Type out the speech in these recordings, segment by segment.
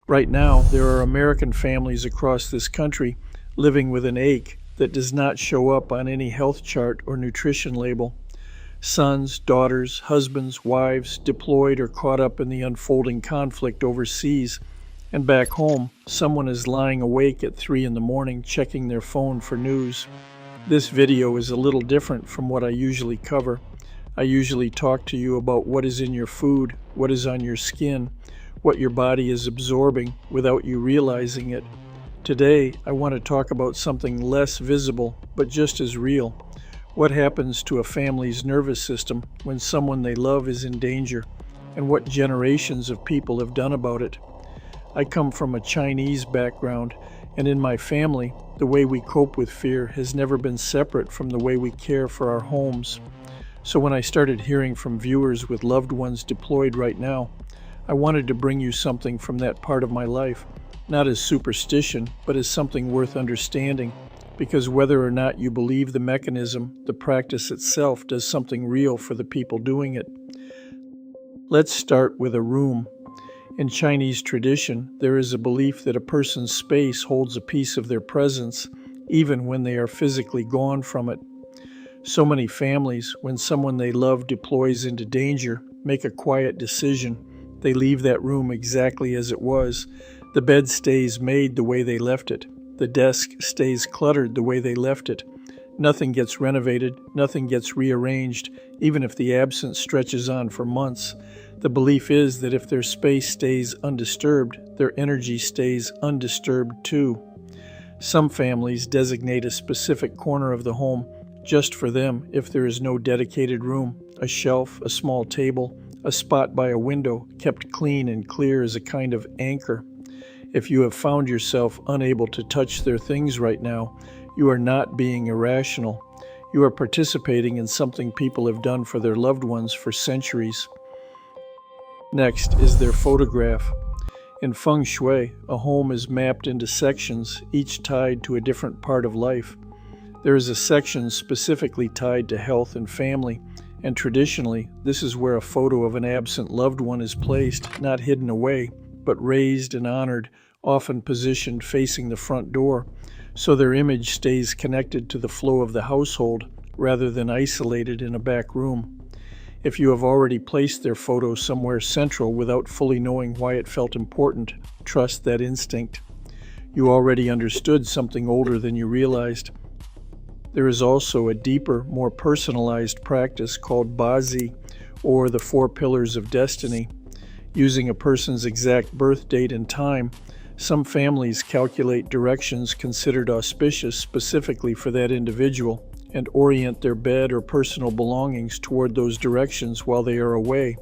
Right now, there are American families across this country living with an ache that does not show up on any health chart or nutrition label. Sons, daughters, husbands, wives deployed or caught up in the unfolding conflict overseas, and back home, someone is lying awake at 3 in the morning checking their phone for news. This video is a little different from what I usually cover. I usually talk to you about what is in your food, what is on your skin, what your body is absorbing without you realizing it. Today, I want to talk about something less visible, but just as real. What happens to a family's nervous system when someone they love is in danger, and what generations of people have done about it. I come from a Chinese background, and in my family, the way we cope with fear has never been separate from the way we care for our homes. So when I started hearing from viewers with loved ones deployed right now, I wanted to bring you something from that part of my life, not as superstition, but as something worth understanding, because whether or not you believe the mechanism, the practice itself does something real for the people doing it. Let's start with a room. In Chinese tradition, there is a belief that a person's space holds a piece of their presence, even when they are physically gone from it. So many families, when someone they love deploys into danger, make a quiet decision. They leave that room exactly as it was. The bed stays made the way they left it. The desk stays cluttered the way they left it. Nothing gets renovated, nothing gets rearranged, even if the absence stretches on for months. The belief is that if their space stays undisturbed, their energy stays undisturbed too. Some families designate a specific corner of the home just for them if there is no dedicated room, a shelf, a small table, a spot by a window kept clean and clear as a kind of anchor. If you have found yourself unable to touch their things right now, you are not being irrational. You are participating in something people have done for their loved ones for centuries. Next is their photograph. In feng shui, a home is mapped into sections, each tied to a different part of life. There is a section specifically tied to health and family, and traditionally, this is where a photo of an absent loved one is placed, not hidden away, but raised and honored, often positioned facing the front door, so their image stays connected to the flow of the household rather than isolated in a back room. If you have already placed their photo somewhere central without fully knowing why it felt important, trust that instinct. You already understood something older than you realized. There is also a deeper, more personalized practice called Bazi, or the 4 pillars of destiny. Using a person's exact birth date and time, some families calculate directions considered auspicious specifically for that individual and orient their bed or personal belongings toward those directions while they are away.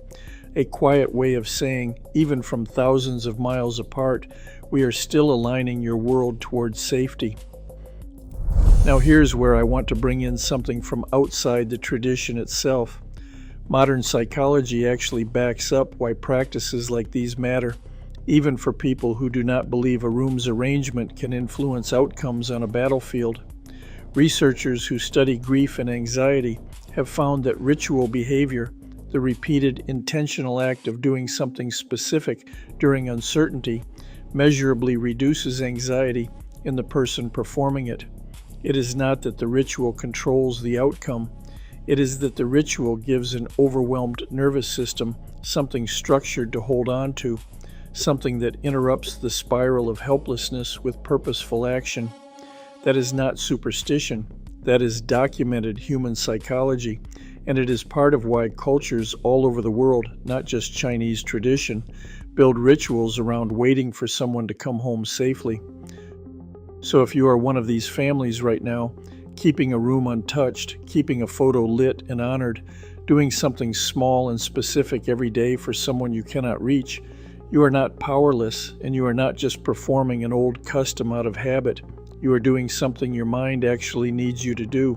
A quiet way of saying, even from thousands of miles apart, we are still aligning your world towards safety. Now here's where I want to bring in something from outside the tradition itself. Modern psychology actually backs up why practices like these matter, even for people who do not believe a room's arrangement can influence outcomes on a battlefield. Researchers who study grief and anxiety have found that ritual behavior, the repeated intentional act of doing something specific during uncertainty, measurably reduces anxiety in the person performing it. It is not that the ritual controls the outcome. It is that the ritual gives an overwhelmed nervous system something structured to hold on to, something that interrupts the spiral of helplessness with purposeful action. That is not superstition. That is documented human psychology, and it is part of why cultures all over the world, not just Chinese tradition, build rituals around waiting for someone to come home safely. So if you are one of these families right now, keeping a room untouched, keeping a photo lit and honored, doing something small and specific every day for someone you cannot reach, you are not powerless, and you are not just performing an old custom out of habit. You are doing something your mind actually needs you to do.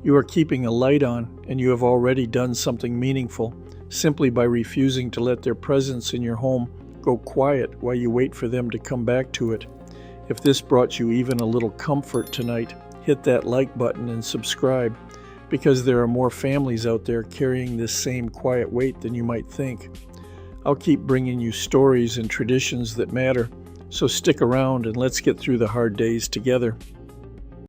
You are keeping a light on, and you have already done something meaningful, simply by refusing to let their presence in your home go quiet while you wait for them to come back to it. If this brought you even a little comfort tonight, hit that like button and subscribe, because there are more families out there carrying this same quiet weight than you might think. I'll keep bringing you stories and traditions that matter, so stick around and let's get through the hard days together.